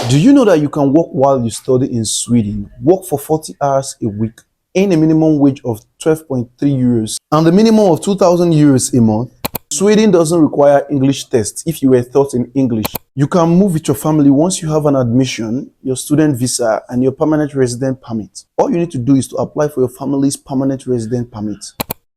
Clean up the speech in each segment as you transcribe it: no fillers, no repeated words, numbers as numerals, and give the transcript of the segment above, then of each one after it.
Do you know that you can work while you study in Sweden? Work for 40 hours a week, earn a minimum wage of 12.3 euros and the minimum of 2,000 euros a month. Sweden doesn't require English tests if you were taught in English. You can move with your family once you have an admission, your student visa, and your permanent resident permit. All you need to do is to apply for your family's permanent resident permit.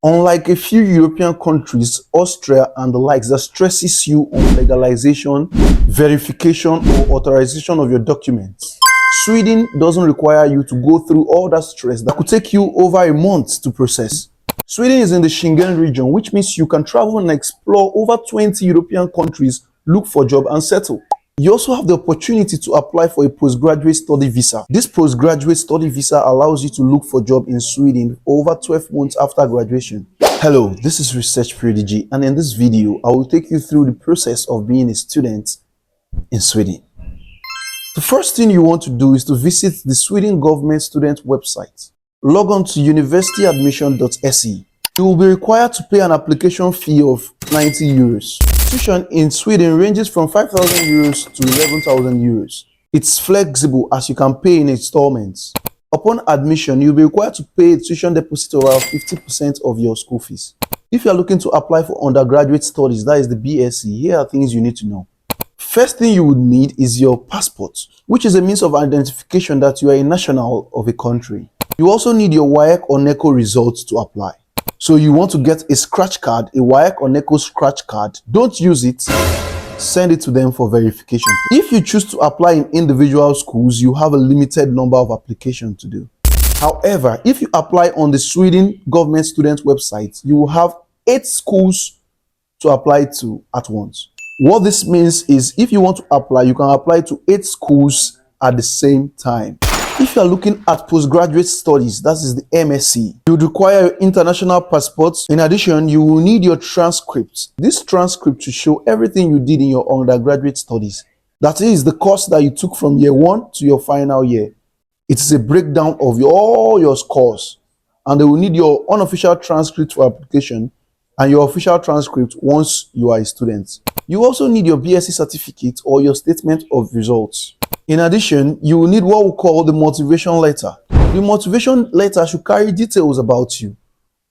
Unlike a few European countries, Austria and the likes, that stresses you on legalization, verification, or authorization of your documents, Sweden doesn't require you to go through all that stress that could take you over a month to process. Sweden is in the Schengen region, which means you can travel and explore over 20 European countries, look for a job, and settle. You also have the opportunity to apply for a postgraduate study visa. This postgraduate study visa allows you to look for a job in Sweden over 12 months after graduation. Hello, this is Research Prodigy, and in this video, I will take you through the process of being a student in Sweden. The first thing you want to do is to visit the Sweden government student website. Log on to universityadmission.se. You will be required to pay an application fee of 90 euros. Tuition in Sweden ranges from 5,000 euros to 11,000 euros. It's flexible as you can pay in installments. Upon admission, you'll be required to pay a tuition deposit of around 50% of your school fees. If you are looking to apply for undergraduate studies, that is the BSc, here are things you need to know. First thing you would need is your passport, which is a means of identification that you are a national of a country. You also need your WAEC or NECO results to apply. So you want to get a scratch card, a WAEC or NECO scratch card. Don't use it, send it to them for verification. If you choose to apply in individual schools, you have a limited number of applications to do. However, if you apply on the Sweden government student website, you will have 8 schools to apply to at once. What this means is if you want to apply, you can apply to 8 schools at the same time. If you are looking at postgraduate studies, that is the MSc, you would require your international passports. In addition, you will need your transcripts. This transcript to show everything you did in your undergraduate studies. That is the course that you took from year 1 to your final year. It is a breakdown of all your scores. And they will need your unofficial transcript for application and your official transcript once you are a student. You also need your BSc certificate or your statement of results. In addition, you will need what we call the motivation letter. The motivation letter should carry details about you.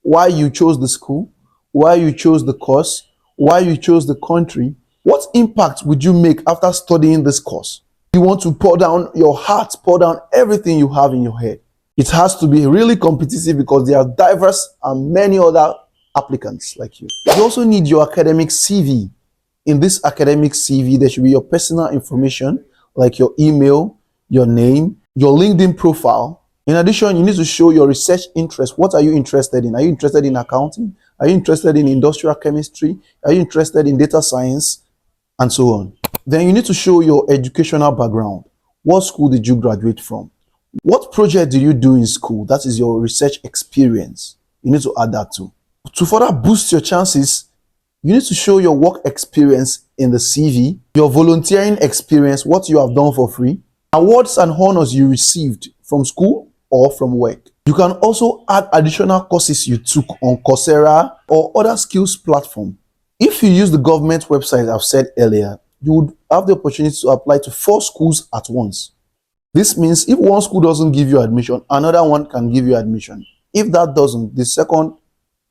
Why you chose the school, why you chose the course, why you chose the country. What impact would you make after studying this course? You want to pour down your heart, pour down everything you have in your head. It has to be really competitive because there are diverse and many other applicants like you. You also need your academic CV. In this academic CV, there should be your personal information, like your email, your name, your LinkedIn profile. In addition, you need to show your research interest. What are you interested in? Are you interested in accounting? Are you interested in industrial chemistry? Are you interested in data science? And so on. Then you need to show your educational background. What school did you graduate from? What project did you do in school? That is your research experience. You need to add that too. To further boost your chances, you need to show your work experience in the CV, your volunteering experience, what you have done for free, awards and honors you received from school or from work. You can also add additional courses you took on Coursera or other skills platform. If you use the government website I've said earlier, you would have the opportunity to apply to 4 schools at once. This means if one school doesn't give you admission, another one can give you admission. If that doesn't, the second,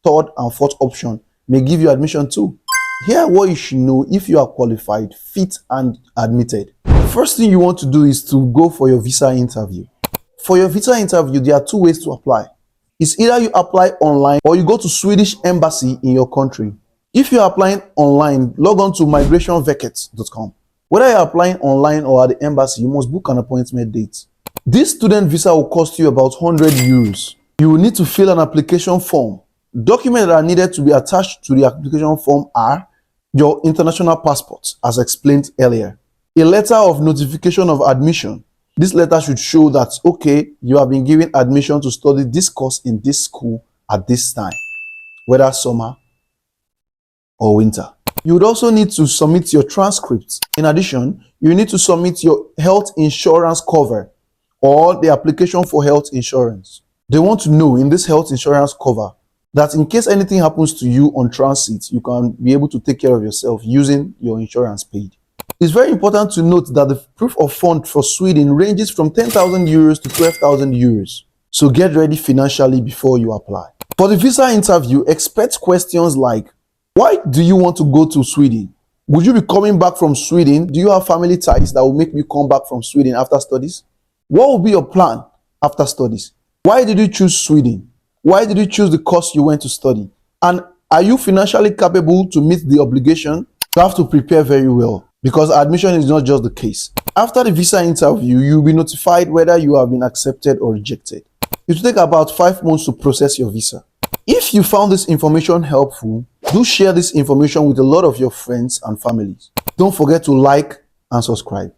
third, and fourth option may give you admission too. Here, what you should know if you are qualified, fit, and admitted. The first thing you want to do is to go for your visa interview. For your visa interview, there are 2 ways to apply. It's either you apply online or you go to Swedish embassy in your country. If you are applying online, log on to migrationverket.com. Whether you're applying online or at the embassy, you must book an appointment date. This student visa will cost you about 100 euros. You will need to fill an application form. Documents that are needed to be attached to the application form are your international passport, as explained earlier, a letter of notification of admission. This letter should show that, okay, you have been given admission to study this course in this school at this time, whether summer or winter. You would also need to submit your transcripts. In addition, you need to submit your health insurance cover or the application for health insurance. They want to know in this health insurance cover that in case anything happens to you on transit, you can be able to take care of yourself using your insurance paid. It's very important to note that the proof of fund for Sweden ranges from 10,000 euros to 12,000 euros. So get ready financially before you apply. For the visa interview, expect questions like, why do you want to go to Sweden? Would you be coming back from Sweden? Do you have family ties that will make you come back from Sweden after studies? What will be your plan after studies? Why did you choose Sweden? Why did you choose the course you went to study? And are you financially capable to meet the obligation? You have to prepare very well because admission is not just the case. After the visa interview, you'll be notified whether you have been accepted or rejected. It will take about 5 months to process your visa. If you found this information helpful, do share this information with a lot of your friends and families. Don't forget to like and subscribe.